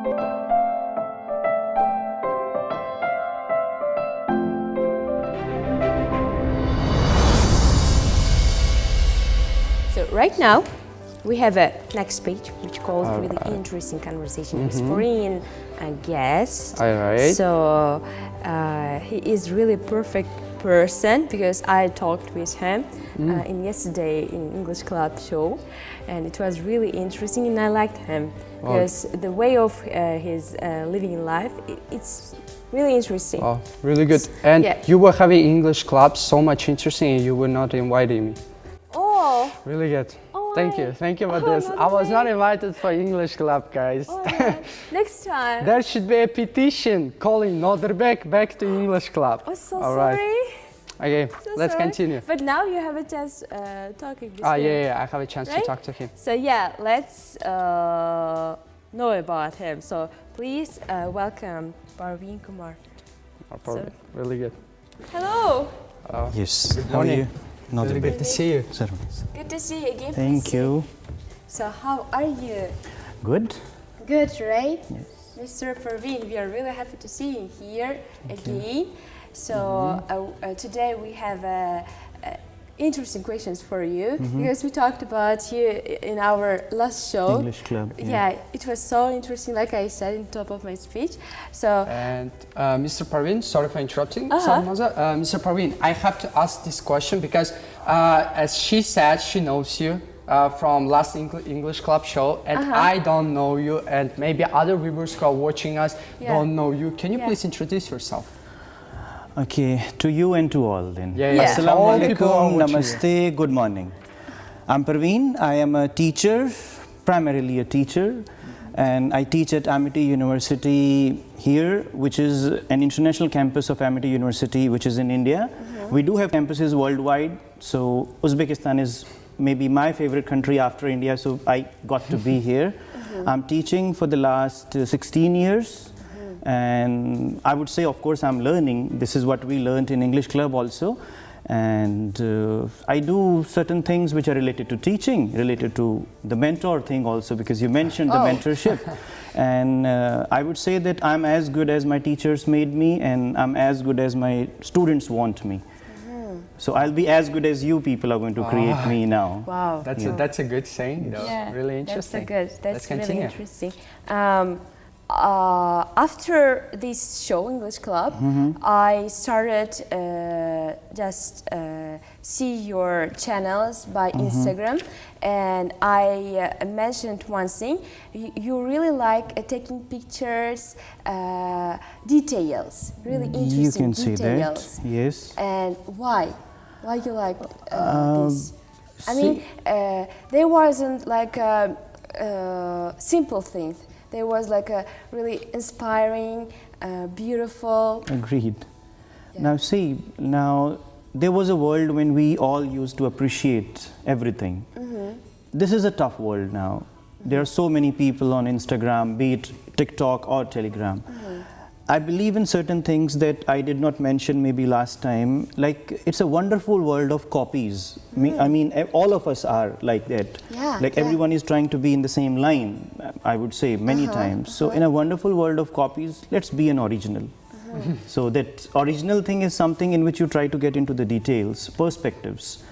So right now, we have a next page which calls really interesting conversation with foreign guest. All right. So he is really perfect person because I talked with him in yesterday in English Club show, and it was really interesting, and I liked him because the way of his living life, it's really interesting. Oh, really good. And you were having English club so much interesting, and you were not inviting me. Oh, really good. Oh, Thank you for this. I was not invited for English club, guys. Oh, next time. There should be a petition calling Nodirbek back to English club. Oh, so All sorry. Right. Okay, So let's sorry. continue. But now you have a chance talking with him. Yeah, I have a chance to talk to him. So yeah, let's know about him. So please welcome Parveen Kumar. Parveen, really good. Hello. Yes. Good How are morning. you? Really good to see you. Sarvinoza. Good to see you again. Thank you. So how are you? Good. Good, right? Yes. Mr. Parveen, we are really happy to see you here again. So today we have interesting questions for you because we talked about you in our last show. English club. Yeah, it was so interesting, like I said in top of my speech. So And Mr. Parveen, sorry for interrupting. Sarvinoza. Mr. Parveen, I have to ask this question because as she said, she knows you from last English club show, and I don't know you, and maybe other viewers who are watching us don't know you. Can you please introduce yourself? Okay, to you and to all then. Assalamu alaikum, namaste, good morning. I'm Parveen. I am a teacher, primarily a teacher, and I teach at Amity University here, which is an international campus of Amity University, which is in India. We do have campuses worldwide, so Uzbekistan is maybe my favorite country after India, so I got to be here. I'm teaching for the last 16 years. And I would say, of course, I'm learning. This is what we learned in English Club also. And I do certain things which are related to teaching, related to the mentor thing also, because you mentioned the mentorship. And I would say that I'm as good as my teachers made me, and I'm as good as my students want me. So I'll be as good as you people are going to create me now. wow, That's a good saying. That's really interesting. That's really interesting. After this show, English Club, I started just see your channels by Instagram, and I mentioned one thing. You really like taking pictures, details, really interesting You can details. see that, yes. And why? Why you like this? I mean, there wasn't like a simple thing. There was like a really inspiring, beautiful. Agreed. Now see, now there was a world when we all used to appreciate everything. This is a tough world now. There are so many people on Instagram, be it TikTok or Telegram. I believe in certain things that I did not mention maybe last time. Like, it's a wonderful world of copies. I mean, all of us are like that. Like everyone is trying to be in the same line, I would say many times. So in a wonderful world of copies, let's be an original. So that original thing is something in which you try to get into the details, perspectives.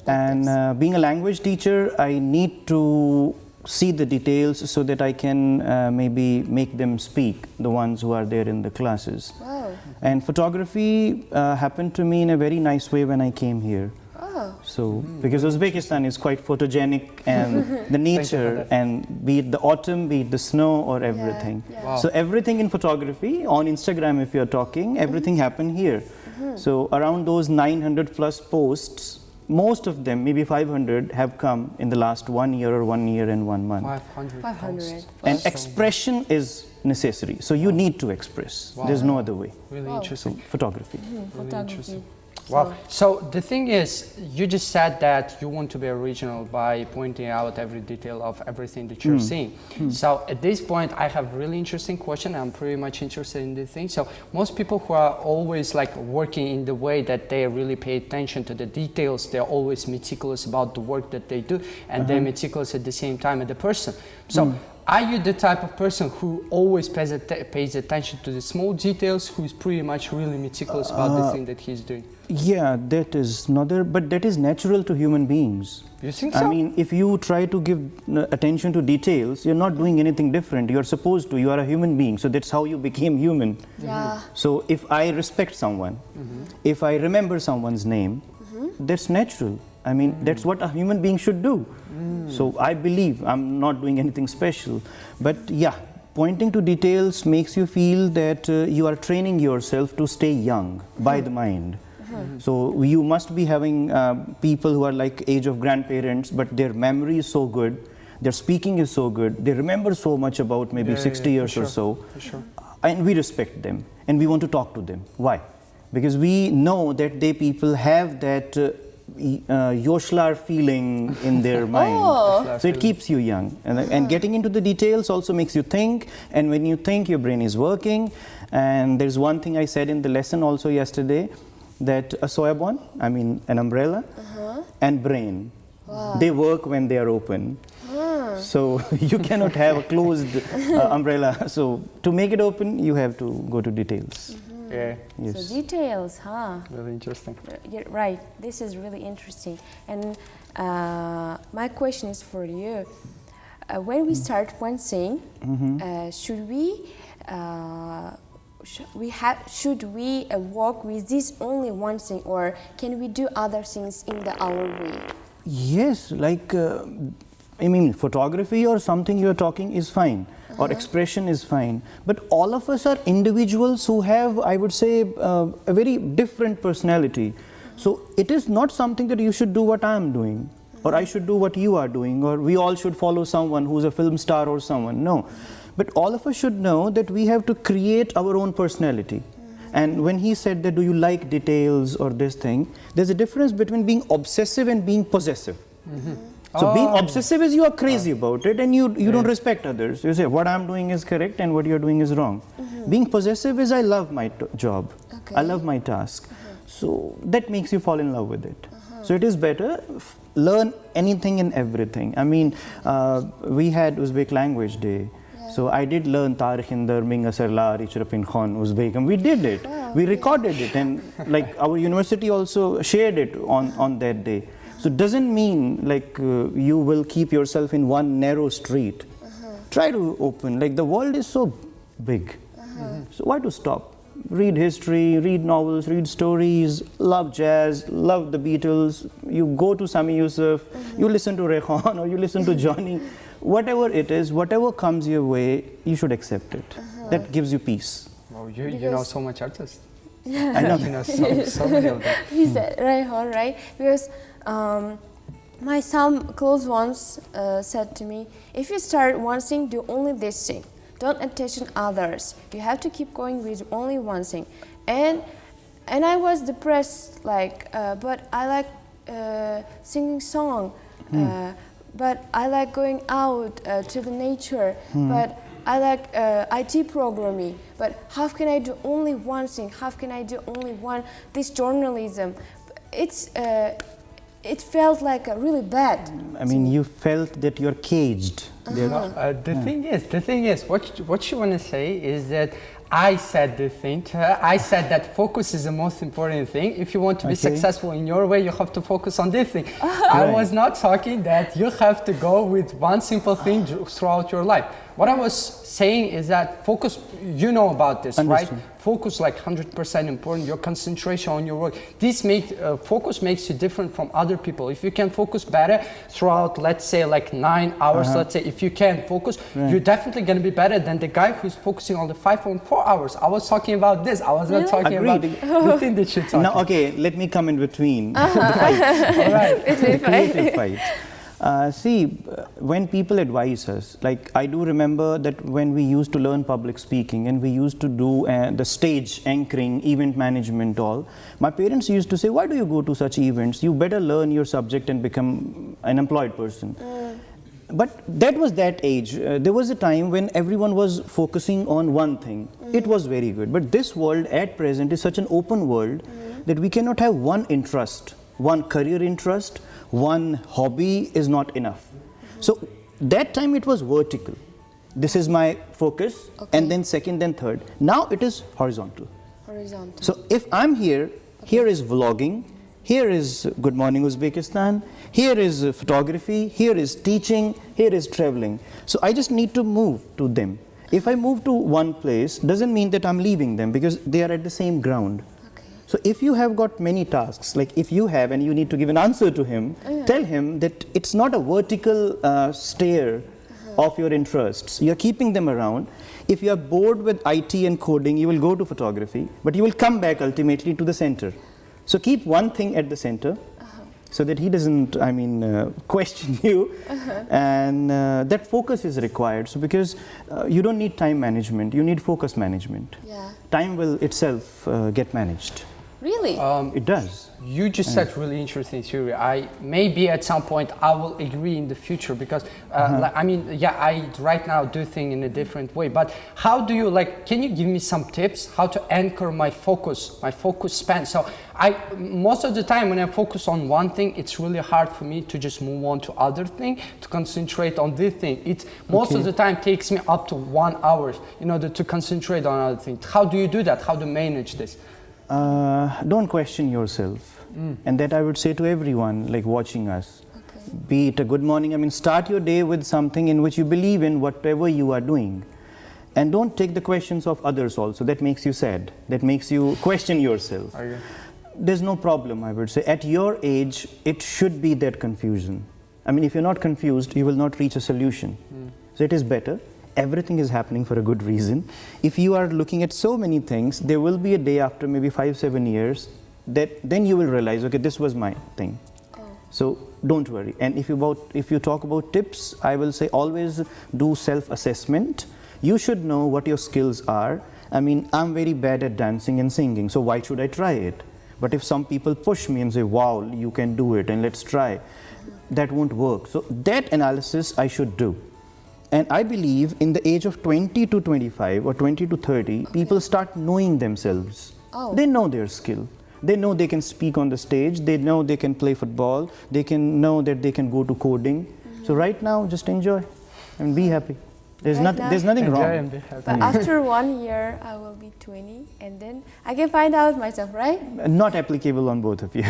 And being a language teacher, I need to see the details so that I can maybe make them speak, the ones who are there in the classes. And photography happened to me in a very nice way when I came here. So, because Uzbekistan is quite photogenic, and the nature, and be it the autumn, be it the snow or everything. So everything in photography, on Instagram if you're talking, everything happened here. So around those 900 plus posts, most of them, maybe 500, have come in the last 1 year or 1 year and 1 month. 500. And expression is necessary. So you need to express. There's no other way. Really interesting. So photography. Really interesting. Wow. So the thing is, you just said that you want to be original by pointing out every detail of everything that you're seeing. So at this point, I have a really interesting question. I'm pretty much interested in this thing. So most people who are always like working in the way that they really pay attention to the details, they're always meticulous about the work that they do, and they're meticulous at the same time as the person. So are you the type of person who always pays attention to the small details, who is pretty much really meticulous about the thing that he's doing? Yeah, that is another, but that is natural to human beings. You think so? I mean, if you try to give attention to details, you're not doing anything different. You're supposed to. You are a human being, so that's how you became human. Yeah. So if I respect someone, if I remember someone's name, that's natural. I mean, that's what a human being should do. So I believe I'm not doing anything special. But yeah, pointing to details makes you feel that you are training yourself to stay young by the mind. So you must be having people who are like age of grandparents, but their memory is so good, their speaking is so good, they remember so much about maybe 60 years or so. For sure. And we respect them and we want to talk to them. Why? Because we know that they people have that Yoshlar feeling in their mind. So it keeps you young. And getting into the details also makes you think. And when you think, your brain is working. And there's one thing I said in the lesson also yesterday, that a soyabon, I mean an umbrella, and brain, they work when they are open. So you cannot have a closed umbrella. So to make it open, you have to go to details. Yeah. Yes. So details, huh? Really interesting. You're right. This is really interesting. And my question is for you. When we start one thing, should we work with this only one thing, or can we do other things in our way? Yes, like I mean, photography or something you are talking is fine, or expression is fine. But all of us are individuals who have, I would say, a very different personality. So it is not something that you should do what I am doing, or I should do what you are doing, or we all should follow someone who's a film star or someone. No. But all of us should know that we have to create our own personality. And when he said that, do you like details or this thing, there's a difference between being obsessive and being possessive. So being obsessive is you are crazy about it and you don't respect others. You say, what I'm doing is correct and what you're doing is wrong. Being possessive is I love my job. I love my task. So that makes you fall in love with it. So it is better, learn anything and everything. I mean, we had Uzbek language day. So I did learn Tarikh Indar, Ming Asarlar, Ichrapin Khan, Uzbek, and we did it. We recorded it, and like our university also shared it on that day. So it doesn't mean like you will keep yourself in one narrow street. Try to open, like the world is so big. So why to stop? Read history, read novels, read stories, love jazz, love the Beatles. You go to Sami Yusuf, you listen to Rehan or you listen to Johnny. Whatever it is, whatever comes your way, you should accept it. That gives you peace. Well, you know so much artists. I know. You know so many of them. He said, right? Because some close ones said to me, if you start one thing, do only this thing. Don't attention others. You have to keep going with only one thing. And I was depressed, like, but I like singing song. But I like going out to the nature, but I like IT programming. But how can I do only one thing? How can I do only one? This journalism, it felt like really bad. I mean, you felt that you're caged. The thing is, what you want to say is that I said the thing to her. I said that focus is the most important thing. If you want to be successful in your way, you have to focus on this thing. I was not talking that you have to go with one simple thing throughout your life. What I was saying is that focus, you know about this, right? Focus like 100% important, your concentration on your work. Focus makes you different from other people. If you can focus better throughout, let's say like 9 hours, let's say, if you can focus, you're definitely going to be better than the guy who's focusing on the 5.4 hours. I was talking about this. I was not talking about the thing that you're talking. Now, okay, let me come in between the fight. All right, the creative fight. See, when people advise us, like I do remember that when we used to learn public speaking and we used to do the stage anchoring, event management, all, my parents used to say, why do you go to such events? You better learn your subject and become an employed person. But that was that age. There was a time when everyone was focusing on one thing. It was very good. But this world at present is such an open world that we cannot have one interest, one career interest, one hobby is not enough. So that time it was vertical. This is my focus, and then second, then third. Now it is horizontal. Horizontal. So if I'm here, here is vlogging, here is Good Morning Uzbekistan, here is photography, here is teaching, here is traveling. So I just need to move to them. If I move to one place, doesn't mean that I'm leaving them, because they are at the same ground. So if you have got many tasks, like if you have and you need to give an answer to him, tell him that it's not a vertical stare of your interests. You're keeping them around. If you are bored with IT and coding, you will go to photography, but you will come back ultimately to the center. So keep one thing at the center so that he doesn't, question you. And that focus is required. So because you don't need time management, you need focus management. Yeah. Time will itself get managed. Really? It does. You just said really interesting theory. Maybe at some point I will agree in the future, because I right now do things in a different way. But how do you can you give me some tips how to anchor my focus span? So most of the time when I focus on one thing, it's really hard for me to just move on to other thing, to concentrate on this thing. It most of the time takes me up to 1 hour in order to concentrate on other things. How do you do that? How do you manage this? Don't question yourself. And that I would say to everyone watching us. Be it a good morning, start your day with something in which you believe in whatever you are doing. And don't take the questions of others also. That makes you sad. That makes you question yourself. There's no problem, I would say. At your age, it should be that confusion. If you're not confused, you will not reach a solution. So it is better. Everything is happening for a good reason. If you are looking at so many things, there will be a day after maybe 5-7 years that then you will realize, okay, this was my thing. So don't worry. And if you talk about tips, I will say always do self-assessment. You should know what your skills are. I'm very bad at dancing and singing, so why should I try it? But if some people push me and say, wow, you can do it and let's try, that won't work. So that analysis I should do. And I believe in the age of 20 to 25 or 20 to 30, people start knowing themselves. They know their skill. They know they can speak on the stage. They know they can play football. They can know that they can go to coding. So right now, just enjoy and be happy. There's nothing wrong. But after 1 year, I will be 20, and then I can find out myself, right? Not applicable on both of you.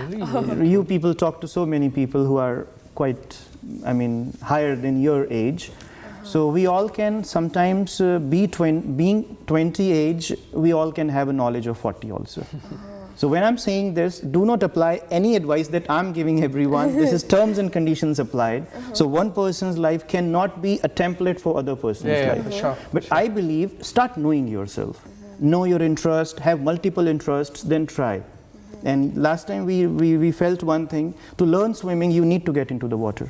Really? You people talk to so many people who are quite, higher than your age. So we all can sometimes being 20 age, we all can have a knowledge of 40 also. So when I'm saying this, do not apply any advice that I'm giving everyone. This is terms and conditions applied. So one person's life cannot be a template for other person's life. Sure. But I believe, start knowing yourself. Know your interest, have multiple interests, then try. And last time we felt one thing, to learn swimming, you need to get into the water.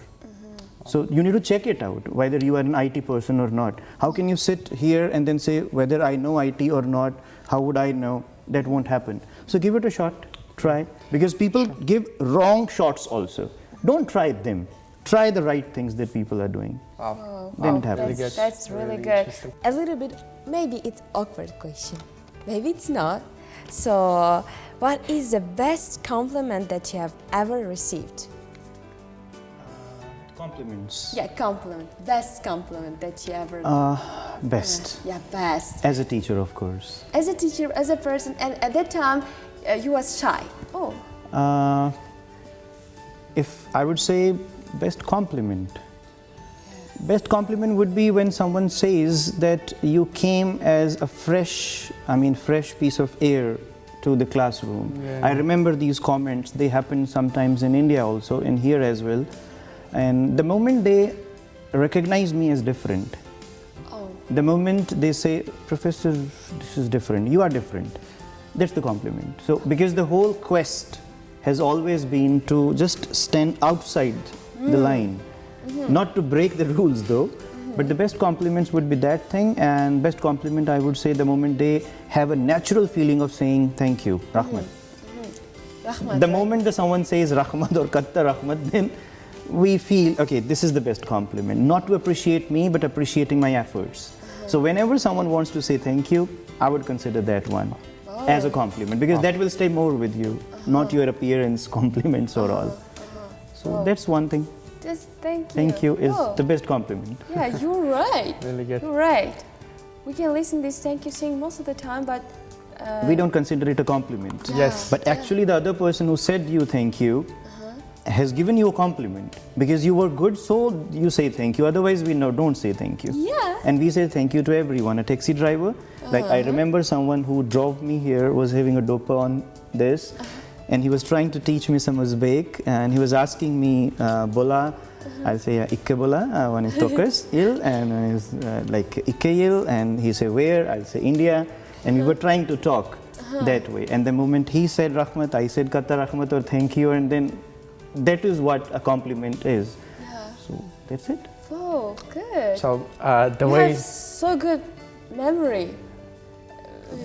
So you need to check it out, whether you are an IT person or not. How can you sit here and then say whether I know IT or not? How would I know? That won't happen. So give it a shot, try. Because people give wrong shots also. Don't try them. Try the right things that people are doing. Then it happens. That's really good. A little bit, maybe it's awkward question. Maybe it's not. So, what is the best compliment that you have ever received? Compliments. Yeah, compliment. Best compliment that you ever. Best. Yeah, best. As a teacher, of course. As a teacher, as a person, and at that time, you was shy. If I would say best compliment. Best compliment would be when someone says that you came as a fresh piece of air to the classroom. I remember these comments. They happen sometimes in India also, and here as well. And the moment they recognize me as different, the moment they say, Professor, this is different, you are different, that's the compliment. So, because the whole quest has always been to just stand outside the line, not to break the rules though, but the best compliments would be that thing, and best compliment I would say the moment they have a natural feeling of saying thank you, Rahmat. The moment that someone says Rahmat or Katta Rahmat, then we feel, okay, this is the best compliment. Not to appreciate me, but appreciating my efforts. So whenever someone wants to say thank you, I would consider that one as a compliment, because that will stay more with you, not your appearance, compliments or all. So that's one thing. Just thank you. Thank you is Oh, the best compliment. yeah, you're right. Really good. You're right. We can listen this thank you saying most of the time, but We don't consider it a compliment. Yes. But actually, the other person who said you thank you has given you a compliment because you were good, so you say thank you. Otherwise, we don't say thank you. yeah. And we say thank you to everyone. A taxi driver, like I remember someone who drove me here was having a dopa on this, and he was trying to teach me some Uzbek, and he was asking me, bola. I'll say ikke bola, one is tokas il, and one is like ikke il, and he say where, I'll say India, and we were trying to talk that way. And the moment he said Rahmat, I said Kata Rahmat or thank you, and then that is what a compliment is. Yeah. So that's it. Oh, good. So the you way. have so good memory.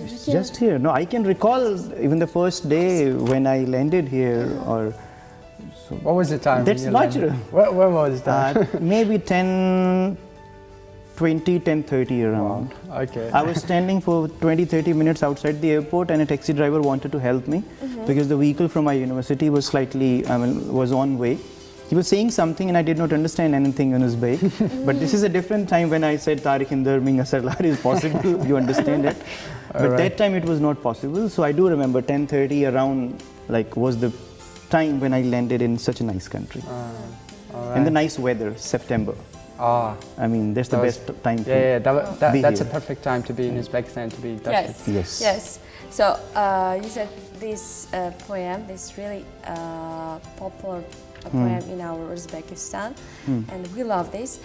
It's just here. No, I can recall even the first day when I landed here, or What was the time? that's when you landed? natural. When was that? Maybe 10:20, 10:30 around. Okay. I was standing for 20-30 minutes outside the airport, and a taxi driver wanted to help me because the vehicle from my university was slightly, was on way. He was saying something and I did not understand anything in Uzbek. But this is a different time when I said Tariq Indar Ming Asarlar is possible. You understand it. But that time it was not possible. So I do remember 10:30 around, like, was the time when I landed in such a nice country. And the nice weather, September. Ah. I mean, that's the That was- best time to Yeah, be that's a here. perfect time to be in Uzbekistan, to be in Tashkent. Yes. Yes. Yes. So you said this poem, this really popular poem in our Uzbekistan, and we love this.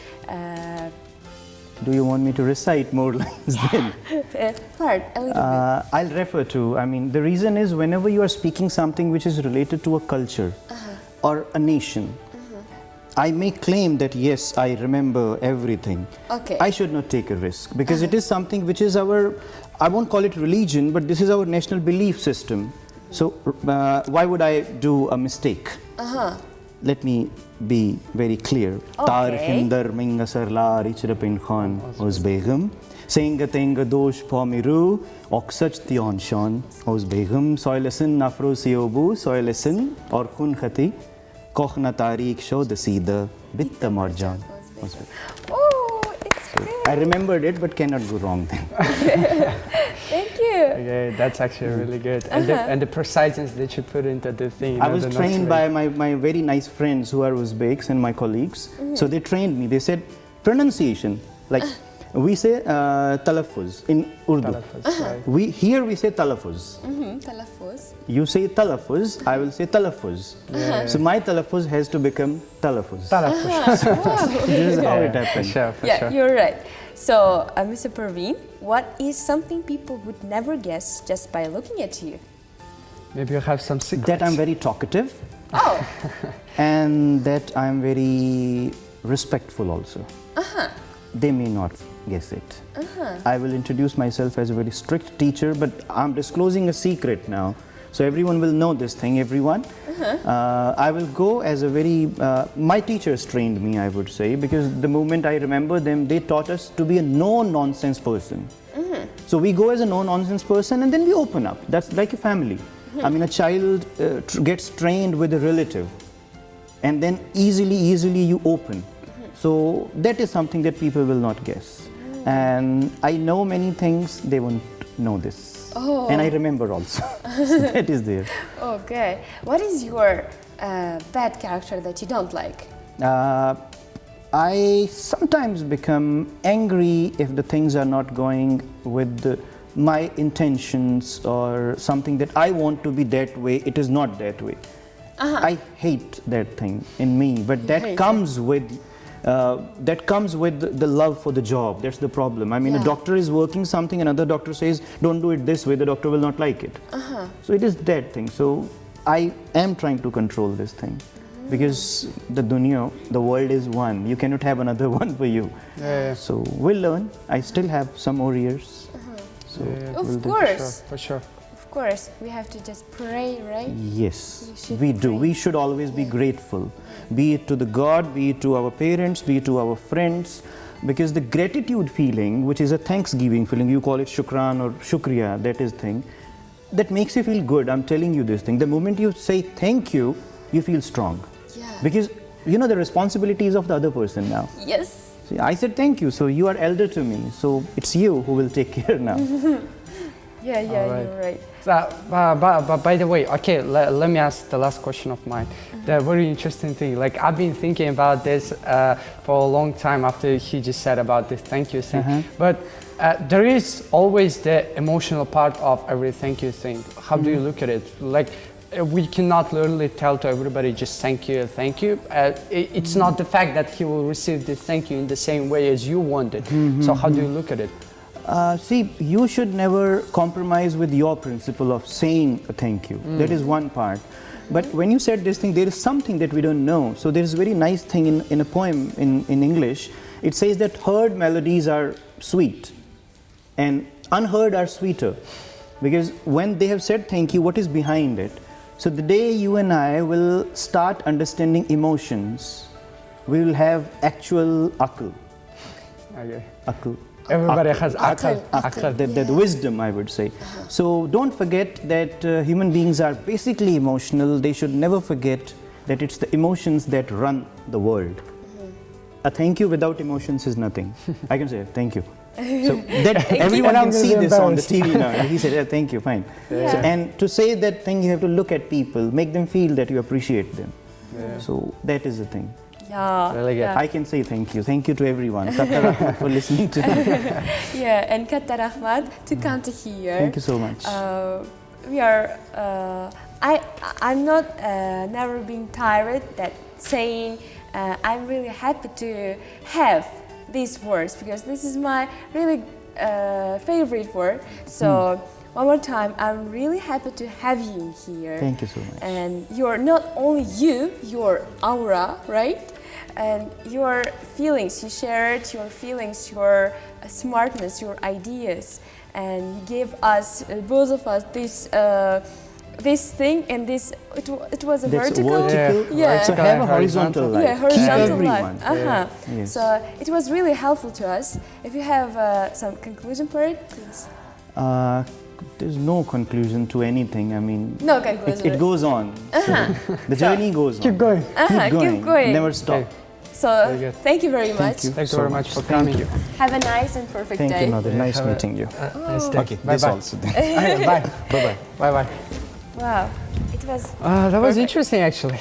Do you want me to recite more lines then? Part a little bit. I'll refer to, the reason is whenever you are speaking something which is related to a culture or a nation, I may claim that yes, I remember everything. Okay. I should not take a risk because it is something which is our, I won't call it religion, but this is our national belief system. So why would I do a mistake? Let me be very clear. Tarhinder minga sarlar ichrapin khan Uzbegum. Senga tenga dosh pomiru oksach tion shan Uzbegum. Soilesin nafro siobu soilesin or khun khati kochna tariq show the sida bitta marjan. Oh, it's good. I remembered it but cannot go wrong then. Thank you. Okay, that's actually really good. And the preciseness that you put into the thing. I was trained by my very nice friends who are Uzbeks and my colleagues. So they trained me. They said pronunciation, like we say talaffuz in Urdu. Right. Here we say talaffuz. Talaffuz. You say talaffuz, I will say talaffuz. So my talaffuz has to become talaffuz. This is how it happens. For Yeah, sure. you're right. So, Mr. Parveen, what is something people would never guess just by looking at you? Maybe you have some secrets. That I'm very talkative Oh, and that I'm very respectful also. They may not guess it. I will introduce myself as a very strict teacher, but I'm disclosing a secret now. So everyone will know this thing, everyone. I will go as a very, my teachers trained me, I would say, because the moment I remember them, they taught us to be a no-nonsense person. So we go as a no-nonsense person and then we open up. That's like a family. A child gets trained with a relative and then easily you open. So that is something that people will not guess. And I know many things, they won't know this. Oh. And I remember also. So that is there. okay. What is your bad character that you don't like? I sometimes become angry if the things are not going with my intentions or something that I want to be that way, it is not that way. I hate that thing in me, but that comes with the love for the job. That's the problem. A doctor is working something, another doctor says, don't do it this way, the doctor will not like it. So it is that thing. So I am trying to control this thing because the dunya, the world is one. You cannot have another one for you. So we'll learn. I still have some more years. So Of course. For sure. Of course. We have to just pray, right? Yes, we do. We should always be grateful, be it to the God, be it to our parents, be it to our friends, because the gratitude feeling, which is a thanksgiving feeling, you call it shukran or shukriya, that is thing, that makes you feel good. I'm telling you this thing. The moment you say thank you, you feel strong. Yeah. Because you know the responsibilities of the other person now. Yes. See, I said thank you, so you are elder to me, so it's you who will take care now. Yeah, you're right. So, but by the way, okay, let me ask the last question of mine. The very interesting thing, like I've been thinking about this for a long time after he just said about this thank you thing. But there is always the emotional part of every thank you thing. How do you look at it? Like, we cannot literally tell to everybody just thank you, thank you. It's not the fact that he will receive the thank you in the same way as you want it. So how do you look at it? See, you should never compromise with your principle of saying a thank you. That is one part. But when you said this thing, there is something that we don't know. So there is a very nice thing in a poem in English. It says that heard melodies are sweet and unheard are sweeter. Because when they have said thank you, what is behind it? So the day you and I will start understanding emotions, we will have actual akal. Okay. Akal. Everybody has akal. The wisdom, I would say. So don't forget that human beings are basically emotional. They should never forget that it's the emotions that run the world. A thank you without emotions is nothing. I can say thank you. So that everyone can see this on the TV now. He said, thank you, fine. Yeah. So, and to say that thing, you have to look at people, make them feel that you appreciate them. So that is the thing. Yeah. Really good. I can say thank you. Thank you to everyone. Katta rahmat for listening to me. Yeah, and Katta rahmat to come to here. Thank you so much. We are. I'm not never been tired that saying I'm really happy to have these words because this is my really favorite word. So one more time, I'm really happy to have you here. Thank you so much. And you're not only you, you're aura, right? And your feelings, you shared your feelings, your smartness, your ideas, and you gave us, both of us, this thing and this. It was a That's vertical. Yeah. So have a horizontal life. Yeah, horizontal Keep life. everyone. Yes. So it was really helpful to us. If you have some conclusion for it, please. There's no conclusion to anything. I mean, No conclusion. it goes on. So the journey goes on. Keep going. Keep going. Never stop. Okay. So thank you very much. Thank you very much for coming. Thank you. Have a nice and perfect Thank day. you, Nadir. Nice meeting you. Nice day. Okay, Bye this bye. also then. Bye. Bye-bye. Bye bye. Wow, it was. That was interesting actually.